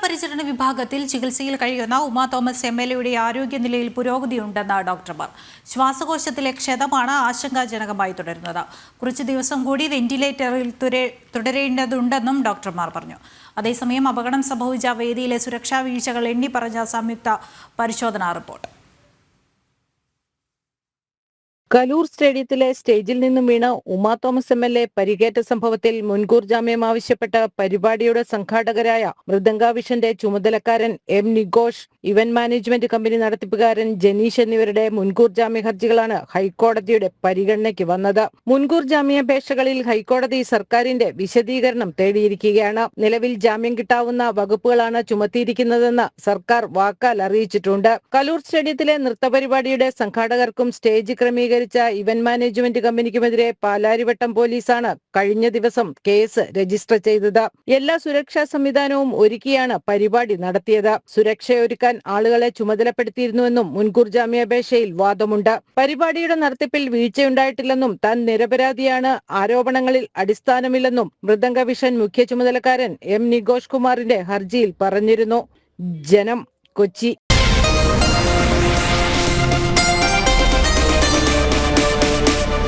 തീവ്രപരിചരണ വിഭാഗത്തിൽ ചികിത്സയിൽ കഴിയുന്ന ഉമാ തോമസ് എംഎൽഎയുടെ ആരോഗ്യനിലയിൽ പുരോഗതിയുണ്ടെന്ന് ഡോക്ടർമാർ. ശ്വാസകോശത്തിലെ ക്ഷതമാണ് ആശങ്കാജനകമായി തുടരുന്നത്. കുറച്ചു ദിവസം കൂടി വെന്റിലേറ്ററിൽ തുടരേണ്ടതുണ്ടെന്നും ഡോക്ടർമാർ പറഞ്ഞു. അതേസമയം അപകടം സംഭവിച്ച വേദിയിലെ സുരക്ഷാ വീഴ്ചകൾ എണ്ണിപ്പറഞ്ഞ സംയുക്ത പരിശോധനാ റിപ്പോർട്ട്. കലൂർ സ്റ്റേഡിയത്തിലെ സ്റ്റേജിൽ നിന്നും വീണ് ഉമാ തോമസ് എംഎൽഎ പരിക്കേറ്റ സംഭവത്തിൽ മുൻകൂർ ജാമ്യം ആവശ്യപ്പെട്ട് പരിപാടിയുടെ സംഘാടകരായ മൃദംഗാവിഷന്റെ ചുമതലക്കാരൻ M Nigosh, event management company നടത്തിപ്പുകാരൻ ജനീഷ് എന്നിവരുടെ മുൻകൂർ ജാമ്യ ഹർജികളാണ് ഹൈക്കോടതിയുടെ പരിഗണനയ്ക്ക് വന്നത്. മുൻകൂർ ജാമ്യാപേക്ഷകളിൽ ഹൈക്കോടതി സർക്കാരിന്റെ വിശദീകരണം തേടിയിരിക്കുകയാണ്. നിലവിൽ ജാമ്യം കിട്ടാവുന്ന വകുപ്പുകളാണ് ചുമത്തിയിരിക്കുന്നതെന്ന് സർക്കാർ വാക്കാൽ അറിയിച്ചിട്ടുണ്ട്. കലൂർ സ്റ്റേഡിയത്തിലെ നൃത്തപരിപാടിയുടെ സംഘാടകർക്കും സ്റ്റേജ് ക്രമീകരിച്ച ഇവന്റ് മാനേജ്മെന്റ് കമ്പനിക്കുമെതിരെ പാലാരിവട്ടം പോലീസാണ് കഴിഞ്ഞ ദിവസം കേസ് രജിസ്റ്റർ ചെയ്തത്. എല്ലാ സുരക്ഷാ സംവിധാനവും ഒരുക്കിയാണ് പരിപാടി നടത്തിയത്. സുരക്ഷയൊരുക്കാൻ ആളുകളെ ചുമതലപ്പെടുത്തിയിരുന്നുവെന്നും മുൻകൂർ ജാമ്യാപേക്ഷയിൽ വാദമുണ്ട്. പരിപാടിയുടെ നടത്തിപ്പിൽ വീഴ്ചയുണ്ടായിട്ടില്ലെന്നും താൻ നിരപരാധിയാണ്, ആരോപണങ്ങളിൽ അടിസ്ഥാനമില്ലെന്നും മൃദംഗവിഷൻ മുഖ്യ ചുമതലക്കാരൻ എം നിഗോഷ് കുമാറിന്റെ ഹർജിയിൽ പറഞ്ഞിരുന്നു. ജനം, കൊച്ചി.